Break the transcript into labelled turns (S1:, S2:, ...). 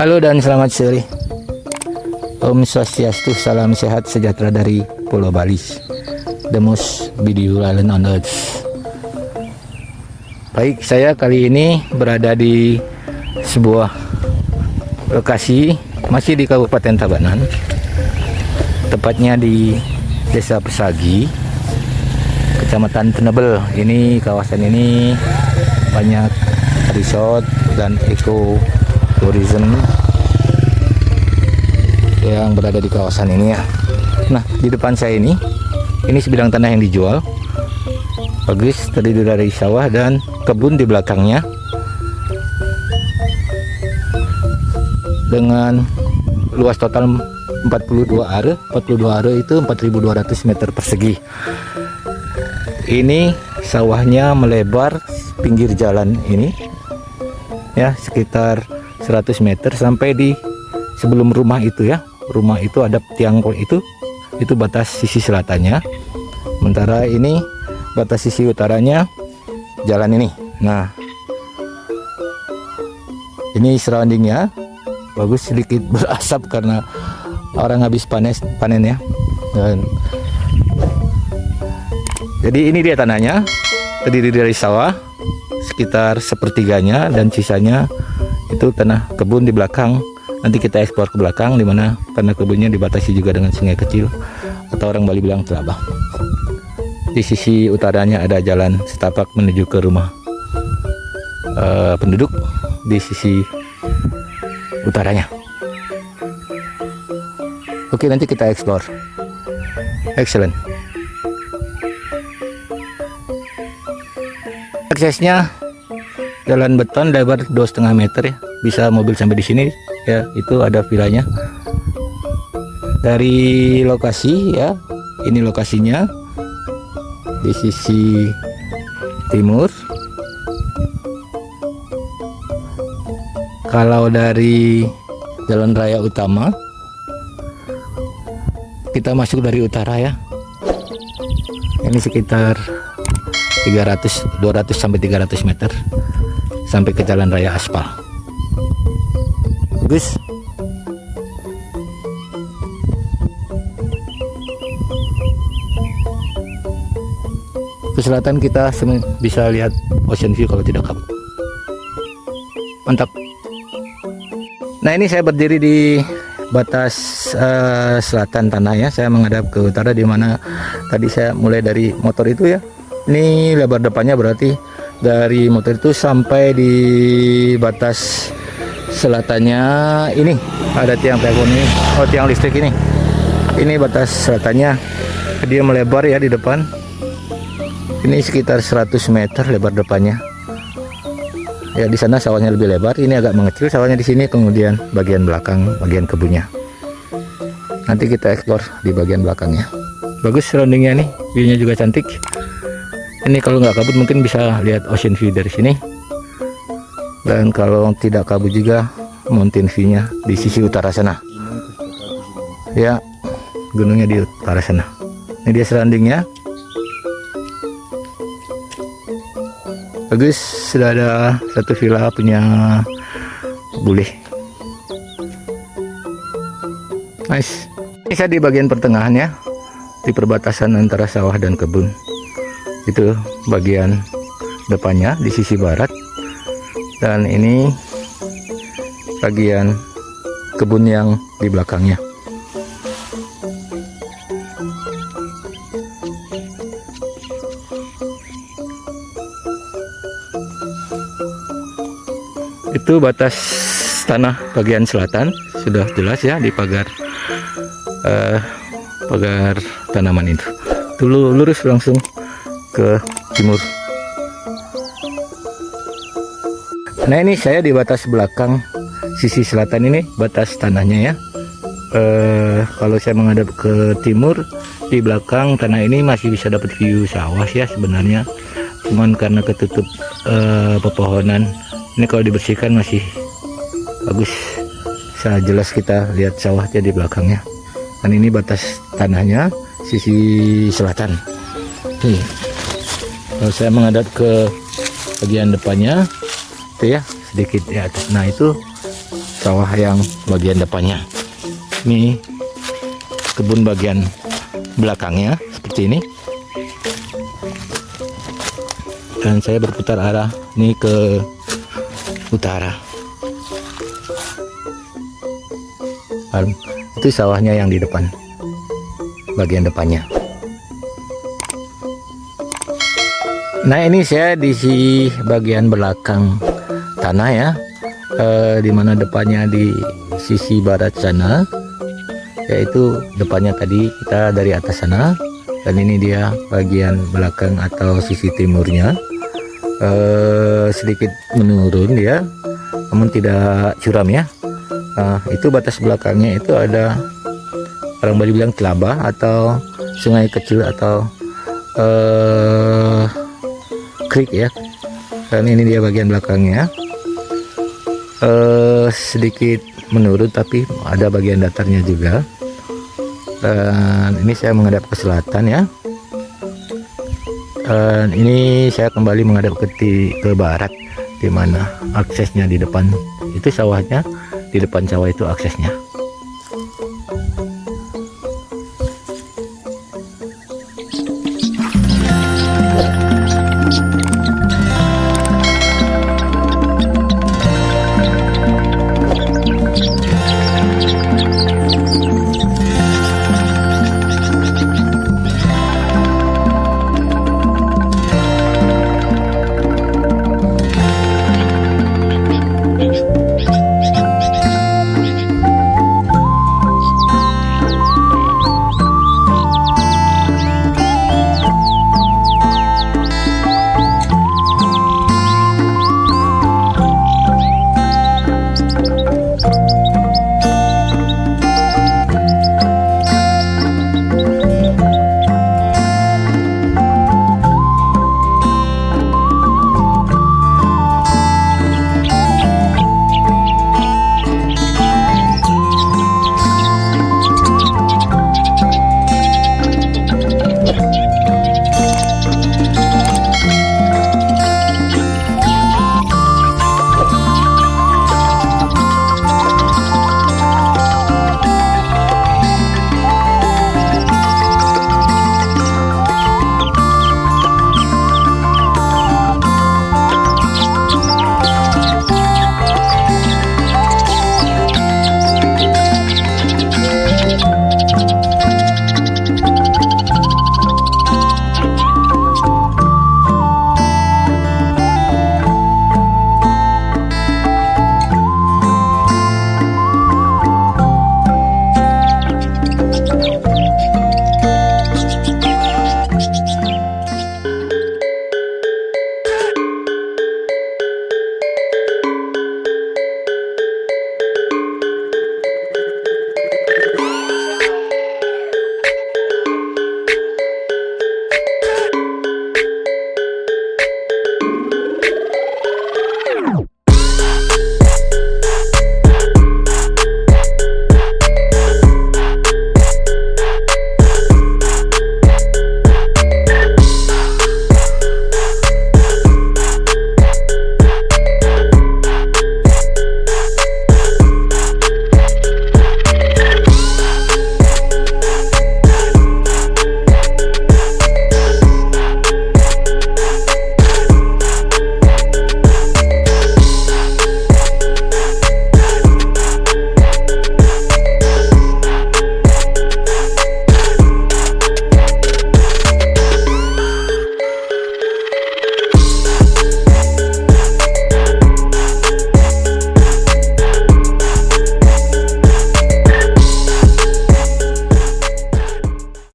S1: Halo dan selamat sore. Om Swastiastu, salam sehat sejahtera dari Pulau Bali, the most beautiful island on earth. Baik, saya kali ini berada di sebuah lokasi masih di Kabupaten Tabanan, tepatnya di Desa Pesagi, Kecamatan Tenebel. Ini kawasan ini banyak resort dan ekoturism yang berada di kawasan ini ya. Nah, di depan saya ini sebidang tanah yang dijual. Bagus, terdiri dari sawah dan kebun di belakangnya, dengan luas total 42 are. 42 are itu 4.200 meter persegi. Ini sawahnya melebar pinggir jalan ini ya, sekitar 100 meter sampai di sebelum rumah itu ya. Rumah itu ada tiang itu batas sisi selatannya, sementara ini batas sisi utaranya jalan ini. Nah, ini surroundingnya bagus, sedikit berasap karena orang habis panen ya. Dan jadi ini dia tanahnya, terdiri dari sawah sekitar sepertiganya dan sisanya itu tanah kebun di belakang. Nanti kita eksplor ke belakang, dimana tanah kebunnya dibatasi juga dengan sungai kecil atau orang Bali bilang telabah. Di sisi utaranya ada jalan setapak menuju ke rumah penduduk di sisi utaranya. Oke, nanti kita eksplor. Excellent. Aksesnya jalan beton lebar 2,5 meter ya, bisa mobil sampai di sini ya. Itu ada vilanya. Dari lokasi ya, ini lokasinya di sisi timur. Kalau dari jalan raya utama, kita masuk dari utara ya. Ini sekitar 200 sampai 300 meter sampai ke jalan raya aspal. Bagus. Ke selatan kita bisa lihat ocean view kalau tidak kabut. Mantap. Nah, ini saya berdiri di batas selatan tanah ya. Saya menghadap ke utara, di mana tadi saya mulai dari motor itu ya. Ini lebar depannya berarti dari motor itu sampai di batas selatannya ini ada tiang telepon ini, tiang listrik ini. Ini batas selatannya, dia melebar ya di depan. Ini sekitar 100 meter lebar depannya. Ya, di sana sawahnya lebih lebar, ini agak mengecil sawahnya di sini, kemudian bagian belakang, bagian kebunnya. Nanti kita eksplor di bagian belakangnya. Bagus surroundingnya nih, view-nya juga cantik. Ini kalau nggak kabut mungkin bisa lihat ocean view dari sini. Dan kalau tidak kabut juga mountain view-nya di sisi utara sana. Ya, gunungnya di utara sana. Ini dia surroundingnya. Bagus, sudah ada satu villa punya bule. Nice. Ini saya di bagian pertengahan ya, di perbatasan antara sawah dan kebun. Itu bagian depannya di sisi barat, dan ini bagian kebun yang di belakangnya. Itu batas tanah bagian selatan, sudah jelas ya di pagar tanaman itu. Dulu lurus langsung ke timur. Nah, ini saya di batas belakang sisi selatan, ini batas tanahnya ya. Kalau saya menghadap ke timur, di belakang tanah ini masih bisa dapat view sawah ya sebenarnya, cuman karena ketutup pepohonan. Ini kalau dibersihkan masih bagus, sangat jelas kita lihat sawahnya di belakangnya. Dan ini batas tanahnya sisi selatan. Kalau saya menghadap ke bagian depannya itu ya, sedikit di atas. Nah, itu sawah yang bagian depannya. Ini kebun bagian belakangnya seperti ini. Dan saya berputar arah ini ke utara. Itu sawahnya yang di depan, bagian depannya. Nah, ini saya di bagian belakang tanah ya, dimana depannya di sisi barat sana, yaitu depannya tadi kita dari atas sana, dan ini dia bagian belakang atau sisi timurnya. Sedikit menurun ya, namun tidak curam ya. Itu batas belakangnya itu ada, orang Bali bilang telabah atau sungai kecil atau creek ya. Dan ini dia bagian belakangnya, sedikit menurun tapi ada bagian datarnya juga. Dan ini saya menghadap ke selatan ya. Dan ini saya kembali menghadap ke barat, di mana aksesnya di depan itu sawahnya, di depan sawah itu aksesnya.